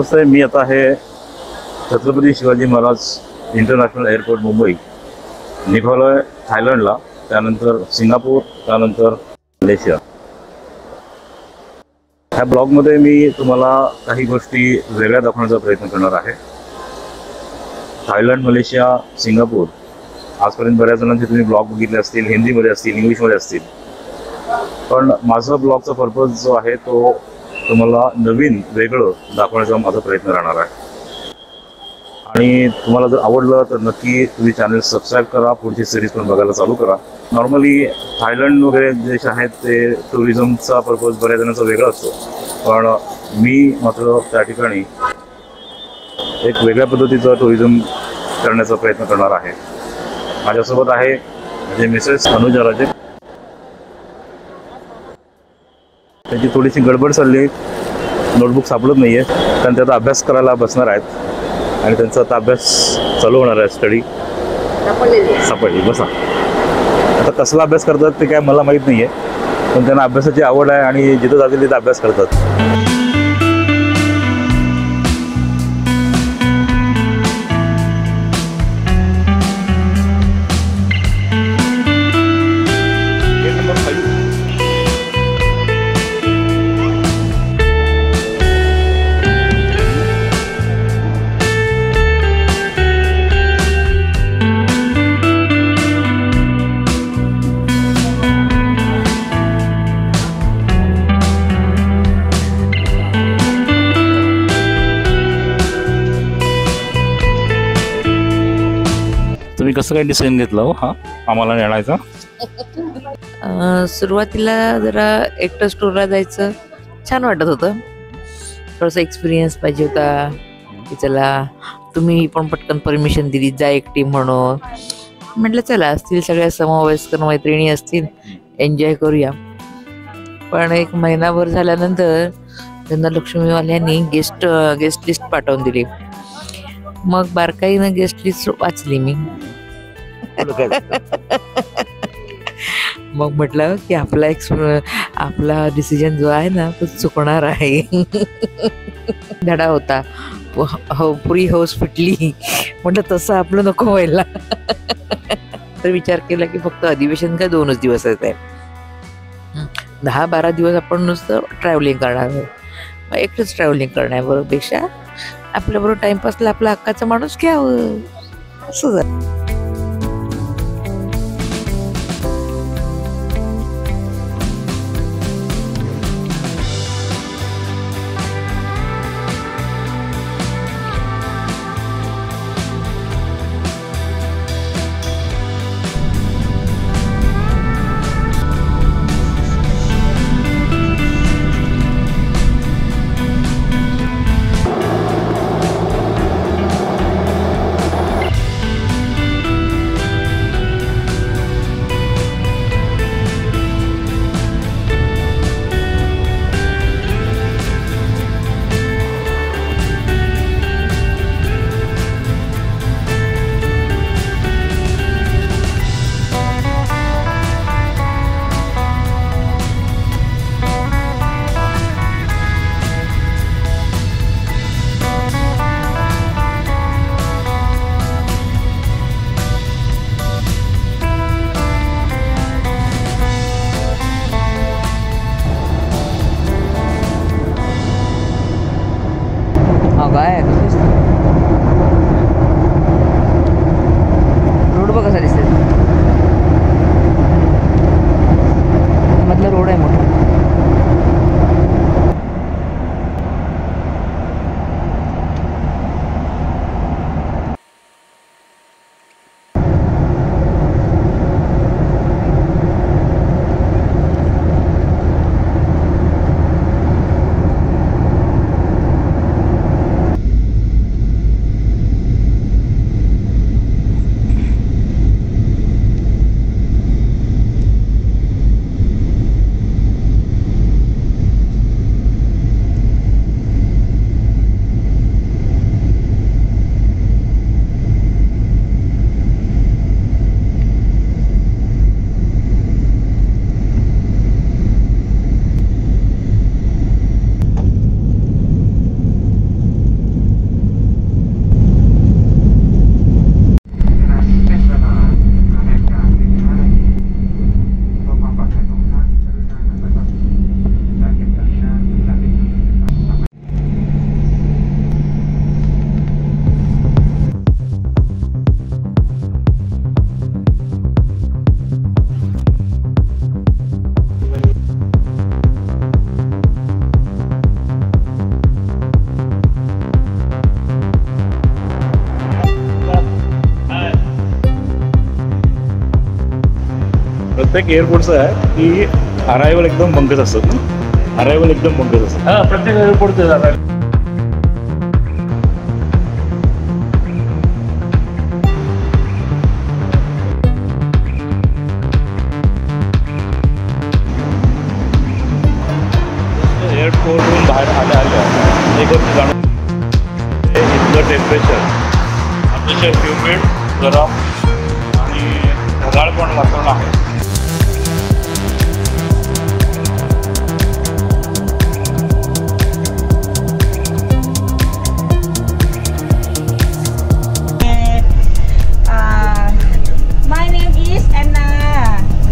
नमस्ते, मी आता आहे Chhatrapati Shivaji Maharaj international airport Mumbai. निघालो आहे थायलंडला, त्यानंतर सिंगापूर, त्यानंतर मलेशिया. ह्या ब्लॉगमध्ये मी तुम्हाला काही गोष्टी वेगळ्या दाखवण्याचा प्रयत्न करणार आहे. थायलंड, मलेशिया, सिंगापूर, आजपर्यंत बऱ्याच जणांचे तुम्ही ब्लॉग बघितले असतील, हिंदीमध्ये असतील, इंग्लिशमध्ये असतील. पण माझा ब्लॉगचा पर्पज जो आहे तो तुम्हाला नवीन वेगळं दाखवण्याचा माझा प्रयत्न राहणार आहे. आणि तुम्हाला जर आवडलं तर नक्की तुम्ही चॅनल सबस्क्राईब करा, पुढची सिरीज पण बघायला चालू करा. नॉर्मली थायलंड वगैरे देश आहेत ते टुरिझमचा पर्पज बऱ्याच जणांचा वेगळा असतो, पण मी मात्र त्या ठिकाणी एक वेगळ्या पद्धतीचं टुरिझम करण्याचा प्रयत्न करणार आहे. माझ्यासोबत आहे म्हणजे मिसेस अनुजा राजे. त्यांची थोडीशी गडबड चालली, नोटबुक सापडत नाही आहे, कारण ते आता अभ्यास करायला बसणार आहेत आणि त्यांचा आता अभ्यास चालू होणार आहे. स्टडी सापडली बसा. आता कसला अभ्यास करतात ते काय मला माहीत नाही आहे, पण त्यांना अभ्यासाची आवड आहे आणि जिथं जातील तिथं अभ्यास करतात. तुम्ही कसं काय डिसिजन घेतलं हो हा आम्हाला नेण्याचा? सुरुवातीला जरा एकटं स्टोरला जायचं छान वाटत होतं. थोडासा एक्सपिरियन्स पाहिजे होता की चला, तुम्ही पण पटकन परमिशन दिली जा एकटी म्हणून. म्हटलं चला, असतील सगळ्या समवयस्कर मैत्रिणी असतील, एन्जॉय करूया. पण एक महिनाभर झाल्यानंतर त्यांना लक्ष्मीवाल्यांनी गेस्ट लिस्ट पाठवून दिली. मग बारकाईनं गेस्ट लिस्ट वाचली मी. मग म्हटलं की आपला डिसिजन जो आहे ना तो चुकणार आहे. धडा होता, पुरी हौस फिटली. म्हटलं तसं आपलं नको व्हायला. तर विचार केला की फक्त अधिवेशन काय 2च दिवस आहे, 10-12 दिवस आपण नुसतं ट्रॅव्हलिंग करणार. मग एकटंच ट्रॅव्हलिंग करण्याबरोबरपेक्षा आपल्याबरोबर टाइमपासला आपला हक्काचा माणूस घ्यावं, असं झालं. प्रत्येक एअरपोर्टचं आहे की अरायवल एकदम बंकस असतात ना, अरायवल एकदम बंकस असतात. हा, प्रत्येक एअरपोर्टचं अरायवल. एअरपोर्टवरून बाहेर आल्या एक गोष्ट जाणून इथलं टेम्परेचर अतिशय ह्युमिड, गरम आणि ढगाळ पण वातावरण आहे. My name is Anna.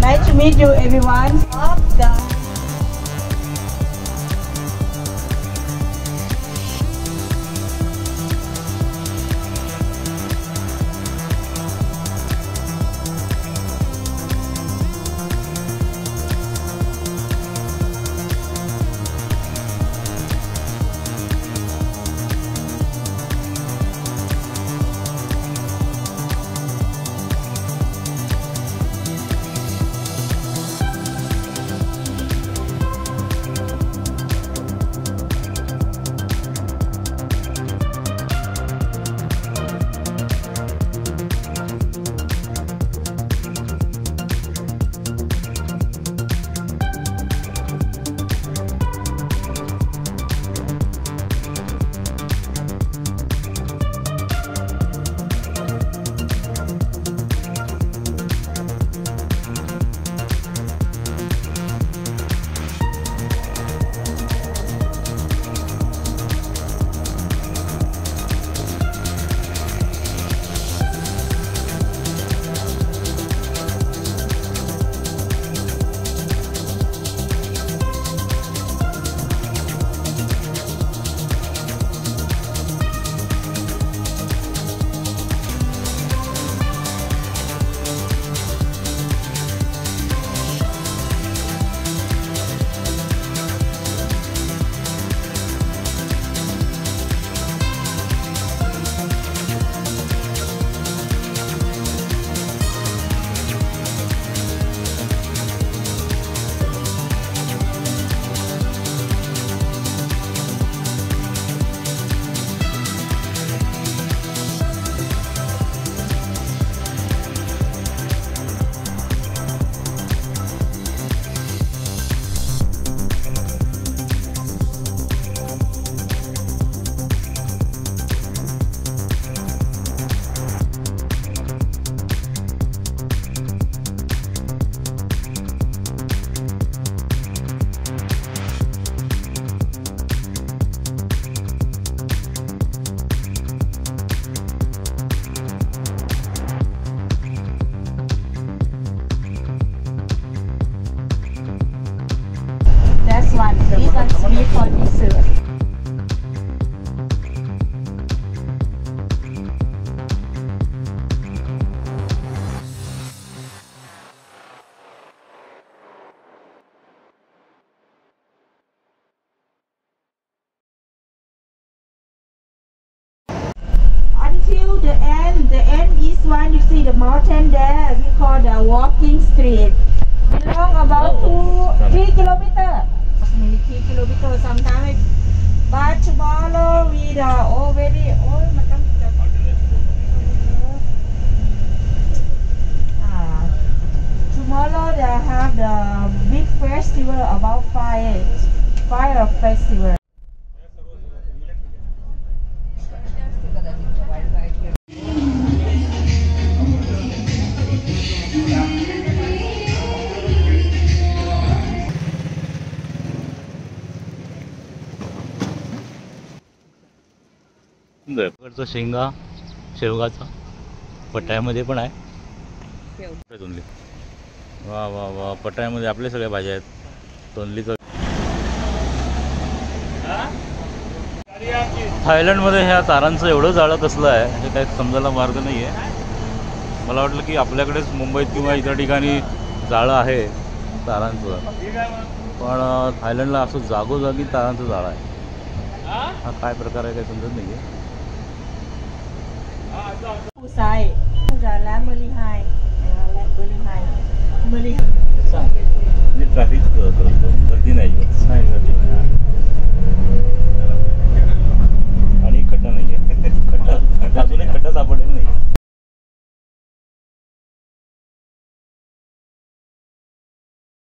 Nice to meet you, everyone. Of the that's one. This one's sweet for dessert. Until the end is one. You see the mountain there. We call the walking street. Belong about 3 kilometers. Approximately 3 kilometers sometimes. But tomorrow we are already tomorrow they have the big festival about fire festival. सुंदर शेंगा, शेवगाचा पटायामध्ये पण आहे. तोंडली, वा वा वा, पटायामध्ये आपल्या सगळ्या भाज्या आहेत. तोंडलीचं थायलंडमध्ये ह्या तारांचं एवढं जाळं कसलं आहे हे काही समजायला मार्ग नाही आहे. मला वाटलं की आपल्याकडेच मुंबईत किंवा इतर ठिकाणी जाळं आहे तारांचं, पण थायलंडला असं जागोजागी तारांचं जाळं आहे. हा काय प्रकार आहे काही समजत नाही आहे. Sai, là lá 12, lá 12. melihat. Ini traffic गर्दी नाही